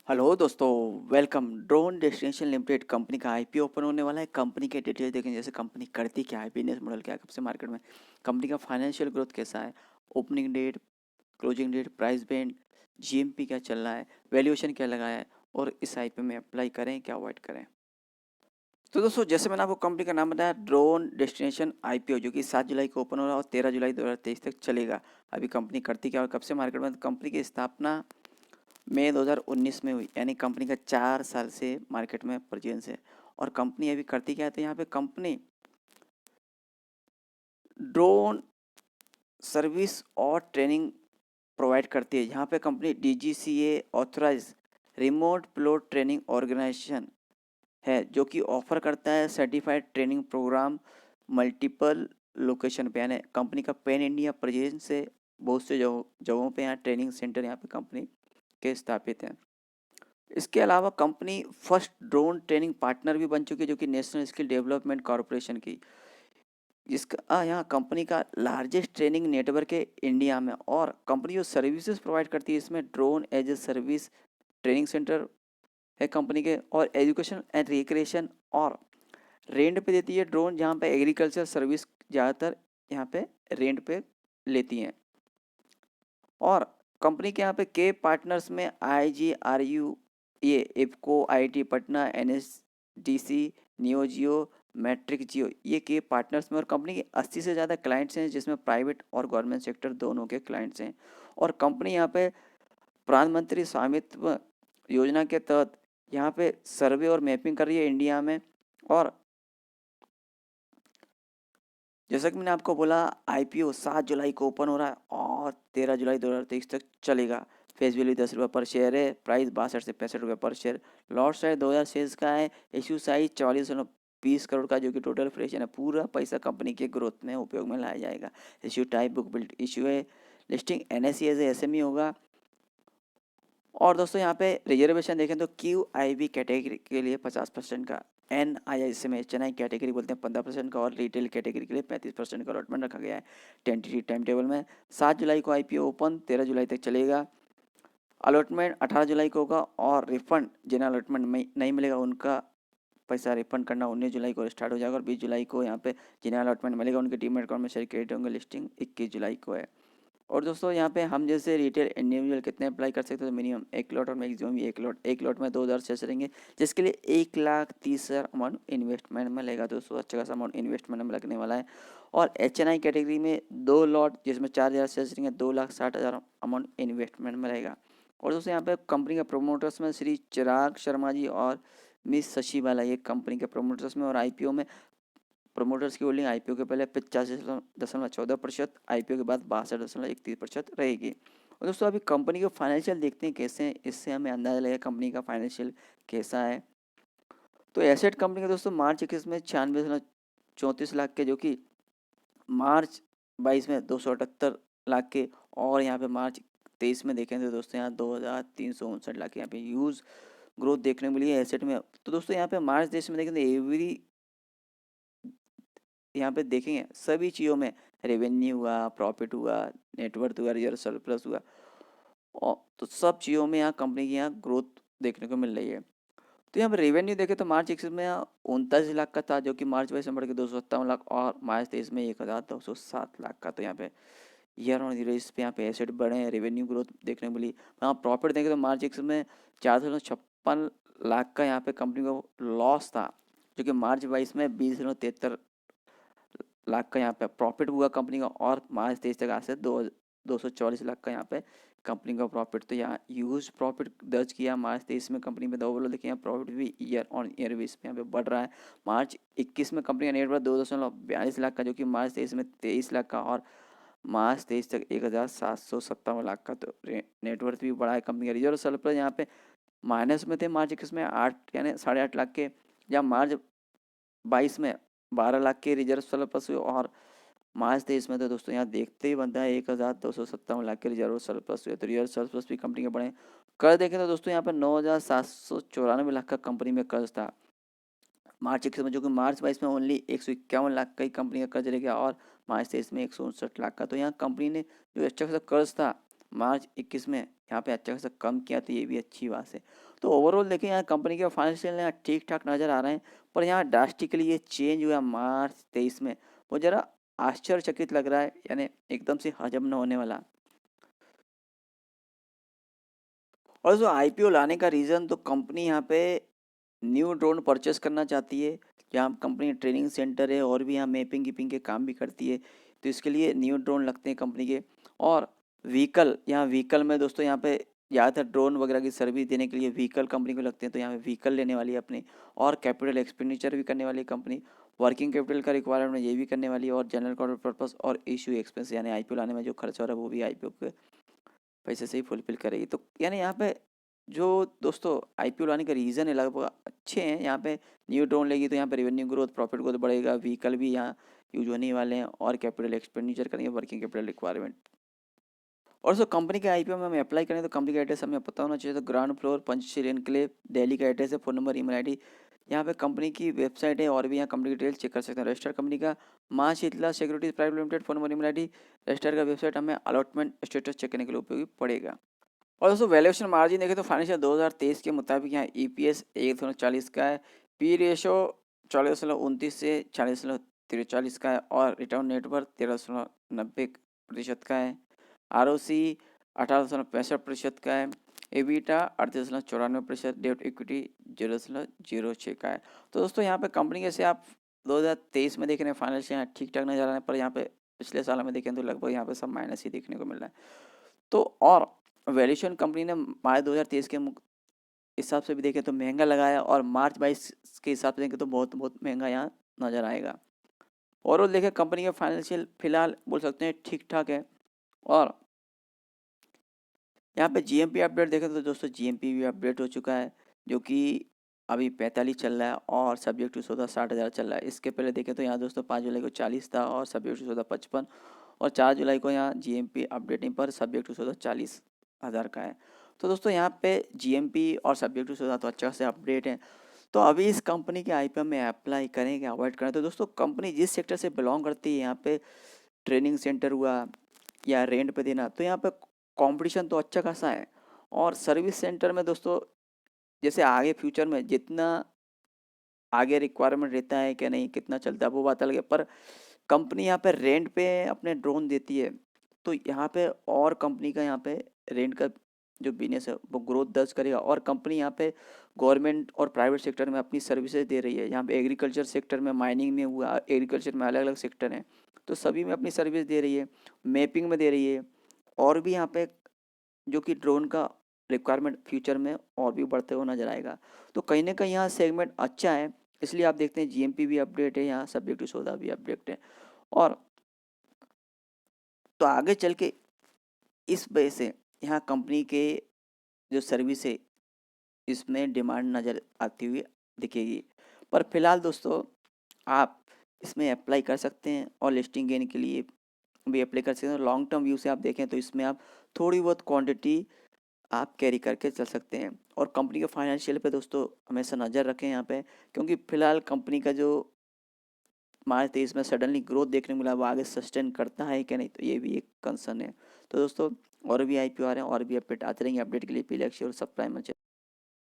Hello दोस्तों, welcome. Drone destination limited company का IPO open होने वाला है। कंपनी के डिटेल्स देखें, जैसे कंपनी करती क्या है, बिजनेस मॉडल क्या है, कब से मार्केट में, कंपनी का फाइनेंशियल ग्रोथ कैसा है, opening date, closing date, price band, GMP क्या चल रहा है, वैल्यूएशन क्या लगाया है और इस आईपीओ में अप्लाई करें क्या अवॉइड करें। तो दोस्तों, जैसे मैंने आपको कंपनी का नाम बताया, ड्रोन डेस्टिनेशन आईपीओ, जो कि 7 जुलाई को ओपन हो रहा है और 13 जुलाई 2023 तक चलेगा। अभी कंपनी करती क्या और कब से मार्केट में, कंपनी की स्थापना मई 2019 में हुई, यानी कंपनी का 4 साल से मार्केट में प्रेजेंस है। और कंपनी अभी करती क्या है, तो यहाँ पे कंपनी ड्रोन सर्विस और ट्रेनिंग प्रोवाइड करती है। यहाँ पे company DGCA authorize remote pilot training organization है, जो कि ऑफर करता है certified training program multiple location पे, यानी कंपनी का पैन इंडिया प्रेजेंस है। बहुत से जगहों पे यहाँ ट्रेनिंग सेंटर यहाँ पे कंपनी के स्थापित हैं। इसके अलावा company first drone training partner भी बन चुकी है, जो कि नेशनल स्किल डेवलपमेंट कॉरपोरेशन की, जिसका यहाँ कंपनी का लार्जेस्ट ट्रेनिंग नेटवर्क है इंडिया में। और कंपनी जो सर्विसेज प्रोवाइड करती है, इसमें drone as a service training center है कंपनी के, और एजुकेशन एंड रिक्रिएशन और रेंट पे देती है ड्रोन, जहाँ पे एग्रीकल्चर सर्विस ज़्यादातर यहाँ पे रेंट पे लेती हैं। और कंपनी के यहाँ पे के पार्टनर्स में IGRU, ये इफको, IIT पटना, NSDC, नियो जियो, मैट्रिक जियो, ये के पार्टनर्स में। और कंपनी के 80 से ज़्यादा क्लाइंट्स हैं, जिसमें प्राइवेट और गवर्नमेंट सेक्टर दोनों के क्लाइंट्स हैं। और कंपनी यहाँ पे प्रधानमंत्री स्वामित्व योजना के तहत यहाँ पे सर्वे और मैपिंग कर रही है इंडिया में। और जैसा कि मैंने आपको बोला, आईपीओ 7 जुलाई को ओपन हो रहा है और 13 जुलाई 2023 तक चलेगा। फेस वैल्यू 10 रुपये पर शेयर है, प्राइस 62 से 65 रुपये पर शेयर। लॉट साइज 2000 शेयर्स का है, इश्यू साइज 44.20 करोड़ का, जो कि टोटल फ्रेक्शन है। पूरा पैसा कंपनी के ग्रोथ में उपयोग में लाया जाएगा। Issue type book build issue है, लिस्टिंग NSE एज एसएमई होगा। और दोस्तों, यहाँ पे रिजर्वेशन देखें तो QIB कैटेगरी के लिए 50% का, NIIC में चेन्नई कैटेगरी बोलते हैं 15% का, और रिटेल कैटेगरी के लिए 35% का अलॉटमेंट रखा गया है टेंटेटिव टाइम टेबल में। 7 जुलाई को आईपीओ ओपन, 13 जुलाई तक चलेगा। अलॉटमेंट 18 जुलाई को होगा, और रिफंड जिन्हें अलॉटमेंट नहीं मिलेगा उनका पैसा रिफंड करना 19 जुलाई को स्टार्ट हो जाएगा। और 20 जुलाई को यहाँ पे जिन्हें अलॉटमेंट मिलेगा उनके डीमैट अकाउंट में शेयर क्रेडिट होंगे। लिस्टिंग 21 जुलाई को है। और दोस्तों, यहाँ पे हम जैसे रिटेल इंडिविजुअल कितने अप्लाई कर सकते हैं, तो मिनिमम 1 लॉट और मैक्सिमम भी 1 लॉट। 1 लॉट में 2000 शेयर रहेंगे, जिसके लिए 1,30,000 अमाउंट इन्वेस्टमेंट में लगेगा। दोस्तों, अच्छा खासा अमाउंट इन्वेस्टमेंट में लगने वाला है। और HNI कैटेगरी में 2 लॉट, जिसमें 4,000 शेयर रहेंगे, 2,60,000 अमाउंट इन्वेस्टमेंट में रहेगा। और दोस्तों, यहाँ पे कंपनी के प्रोमोटर्स में श्री चिराग शर्मा जी और मिस शशि बाला, ये कंपनी के प्रोमोटर्स में। और आईपीओ में प्रोमोटर्स की होल्डिंग आईपीओ के पहले 85.14%, आईपीओ के बाद 62.31% रहेगी। और दोस्तों, अभी कंपनी के फाइनेंशियल देखते हैं कैसे हैं, इससे हमें अंदाजा लगेगा कंपनी का फाइनेंशियल कैसा है। तो एसेट कंपनी का दोस्तों मार्च 21 में 96.34 लाख के, जो कि मार्च 22 में 278 लाख के, और यहाँ पे मार्च 23 में देखें तो दोस्तों यहाँ 2,359 लाख के यहाँ पे यूज ग्रोथ देखने को मिली है एसेट में। तो दोस्तों, यहाँ पे मार्च देश में देखें तो एवरी, यहाँ पे देखेंगे सभी चीज़ों में, रेवेन्यू हुआ, प्रॉफिट हुआ, नेटवर्थ हुआ, रिजर्व सरप्लस हुआ, और तो सब चीज़ों में यहाँ कंपनी की यहाँ ग्रोथ देखने को मिल रही है। तो यहाँ पर रेवेन्यू देखें तो मार्च 21 में यहाँ 39 लाख का था, जो कि मार्च 22 में बढ़ के 257 लाख, और मार्च 23 में 1,207 लाख का। तो यहाँ पे ईयर ऑन ईयर इस पे यहाँ पे एसेट बढ़े हैं, रेवेन्यू ग्रोथ देखने को मिली। यहाँ प्रॉफिट देखें तो मार्च 21 में 456 लाख का यहाँ पे कंपनी को लॉस था, जो कि मार्च 22 में 20,73 लाख का यहाँ पे प्रॉफिट हुआ कंपनी का। और मार्च 23 तक आज से 244 लाख का यहाँ पे कंपनी का प्रॉफिट। तो यहाँ यूज प्रॉफिट दर्ज किया मार्च 23 में कंपनी में। दो बोलो देखिए, यहाँ प्रॉफिट भी ईयर ऑन ईयर बेस पे यहाँ पे बढ़ रहा है। मार्च 21 में कंपनी का नेटवर्थ 2.42 लाख का, जो कि मार्च 23 में 23 लाख का, और मार्च 23 तक 1,757 लाख का। तो नेटवर्थ भी बढ़ा है कंपनी का। रिजर्व सरप्लस यहाँ पे माइनस में थे मार्च 21 में 8 यानी 8.5 लाख के, जहाँ मार्च 22 में 12 लाख के रिजर्व सरप्लस हुए। और मार्च 23 में तो दोस्तों यहाँ देखते ही बनता है 1,257 लाख के रिजर्व सरप्लस हुए। तो रिजर्व सरप्लस भी कंपनी के बढ़े। कर्ज देखें तो दोस्तों यहाँ पर 9,794 लाख का कंपनी में कर्ज था मार्च 21 में, जो कि मार्च 22 में ओनली 151 लाख का ही कंपनी का कर्ज रह गया, और मार्च 23 में 159 लाख का। तो यहाँ कंपनी ने जो अच्छा खासा कर्ज था मार्च 21 में यहाँ पे अच्छा खासा कम किया, तो ये भी अच्छी बात है। तो ओवरऑल देखें यहाँ कंपनी के फाइनेंशियल यहाँ ठीक ठाक नज़र आ रहे हैं, पर यहाँ ड्रास्टिकली ये चेंज हुआ मार्च 23 में, वो ज़रा आश्चर्यचकित लग रहा है, यानी एकदम से हजम न होने वाला। और जो आईपीओ लाने का रीज़न, तो कंपनी यहाँ पे न्यू ड्रोन परचेस करना चाहती है। यहाँ कंपनी ट्रेनिंग सेंटर है और भी यहाँ मैपिंग गिपिंग के काम भी करती है, तो इसके लिए न्यू ड्रोन लगते हैं कंपनी के। और व्हीकल, यहाँ व्हीकल में दोस्तों यहाँ पे ज़्यादातर ड्रोन वगैरह की सर्विस देने के लिए व्हीकल कंपनी को लगते हैं, तो यहाँ पे व्हीकल लेने वाली है अपनी। और कैपिटल एक्सपेंडिचर भी करने वाली है कंपनी, वर्किंग कैपिटल का रिक्वायरमेंट ये भी करने वाली है, और जनरल कॉर्पोरेट पर्पस और इशू एक्सपेंस, यानी आईपीओ लाने में जो खर्चा हो रहा है वो भी आईपीओ के पैसे से ही फुलफिल करेगी। तो यानी यहाँ पे जो दोस्तों आईपीओ लाने का रीज़न है लगभग अच्छे हैं। यहाँ पे न्यू ड्रोन लेगी तो यहाँ पे रेवेन्यू ग्रोथ, प्रॉफिट ग्रोथ बढ़ेगा, व्हीकल भी यहाँ यूज होने वाले हैं, और कैपिटल एक्सपेंडिचर करेंगे, वर्किंग कैपिटल रिक्वायरमेंट। और सो कंपनी के आईपीओ में हमें अप्लाई करें तो कंपनी का एड्रेस हमें पता होना चाहिए। तो ground floor, Panchsheel enclave, Delhi का एड्रेस है, फ़ोन नंबर, ईमेल आईडी। यहाँ पे कंपनी की वेबसाइट है, और भी यहाँ कंपनी की डिटेल चेक कर सकते हैं। रजिस्टर कंपनी का Maa Sheetla securities private limited, phone number, email ID. Register का वेबसाइट हमें अलॉटमेंट स्टेटस चेक करने के लिए उपयोगी पड़ेगा। और दोस्तों वैल्यूएशन मार्जिन देखें तो फाइनेंशियल 2023 के मुताबिक यहाँ ईपीएस 1.40 का है, पी रेशो 40.29 से 40.43 का है, और रिटर्न नेटवर्थ 13.90% का है, आरओसी 18.65% का है, एबिटा 38.94%, डेट इक्विटी 0.06 का है। तो दोस्तों यहाँ पे कंपनी के से आप 2023 में देख रहे हैं फाइनेंशियल यहाँ ठीक ठाक नजर आ रहे हैं, पर यहाँ पे पिछले साल में देखें तो लगभग यहाँ पे सब माइनस ही देखने को मिल रहा है। तो और वैल्यूएशन कंपनी ने मार्च 2023 के हिसाब से भी देखें तो महंगा लगाया, और मार्च 22 के हिसाब से देखें तो बहुत बहुत महंगा यहाँ नज़र आएगा। ओवरऑल देखें कंपनी का फाइनेंशियल फिलहाल बोल सकते हैं ठीक ठाक है। और यहाँ पे जीएमपी अपडेट देखें तो दोस्तों जीएमपी भी अपडेट हो चुका है, जो कि अभी 45 चल रहा है, और सब्जेक्ट टू सौदा 60,000 चल रहा है। इसके पहले देखें तो यहाँ दोस्तों 5 जुलाई को 40 था, और सब्जेक्ट टू सौदा 55, और 4 जुलाई को यहाँ जीएमपी अपडेटिंग पर सब्जेक्ट टू सौदा 40,000 का है। तो दोस्तों यहाँ पे जीएमपी और सब्जेक्ट टू सौदा तो अच्छा से अपडेट है। तो अभी इस कंपनी के आईपीओ में अप्लाई करें कि अवॉइड करें, तो दोस्तों कंपनी जिस सेक्टर से बिलोंग करती है, यहाँ पे ट्रेनिंग सेंटर हुआ या रेंट पे देना, तो यहाँ पे कंपटीशन तो अच्छा खासा है। और सर्विस सेंटर में दोस्तों जैसे आगे फ्यूचर में जितना आगे रिक्वायरमेंट रहता है कि नहीं, कितना चलता है वो बात अलग है, पर कंपनी यहाँ पे रेंट पे अपने ड्रोन देती है, तो यहाँ पे और कंपनी का यहाँ पे रेंट का जो बिजनेस है वो ग्रोथ दर्ज करेगा। और कंपनी यहाँ पे गवर्नमेंट और प्राइवेट सेक्टर में अपनी सर्विसेज दे रही है। यहाँ पे एग्रीकल्चर सेक्टर में, माइनिंग में हुआ, एग्रीकल्चर में अलग अलग सेक्टर हैं, तो सभी में अपनी सर्विस दे रही है, मैपिंग में दे रही है। और भी यहाँ पे जो कि ड्रोन का रिक्वायरमेंट फ्यूचर में और भी बढ़ते हुए नजर आएगा। तो कहीं ना कहीं यहाँ सेगमेंट अच्छा है, इसलिए आप देखते हैं जीएमपी भी अपडेट है, यहाँ सब्जेक्ट टू सौदा भी अपडेट है। और तो आगे चल के इस वजह से यहाँ कंपनी के जो सर्विस है इसमें डिमांड नज़र आती हुई दिखेगी। पर फिलहाल दोस्तों आप इसमें अप्लाई कर सकते हैं, और लिस्टिंग गेन के लिए भी अप्लाई कर सकते हैं। लॉन्ग टर्म व्यू से आप देखें तो इसमें आप थोड़ी बहुत क्वांटिटी आप कैरी करके चल सकते हैं। और कंपनी के फाइनेंशियल पे दोस्तों हमेशा नज़र रखें यहाँ पे, क्योंकि फिलहाल कंपनी का जो मार्च 23 में सडनली ग्रोथ देखने को मिला, वो आगे सस्टेन करता है कि नहीं, तो ये भी एक कंसर्न है। तो दोस्तों और भी आईपीओ आ रहे हैं, और भी अपडेट आते रहेंगे। अपडेट के लिए प्लीज लाइक शेयर और सब्सक्राइब।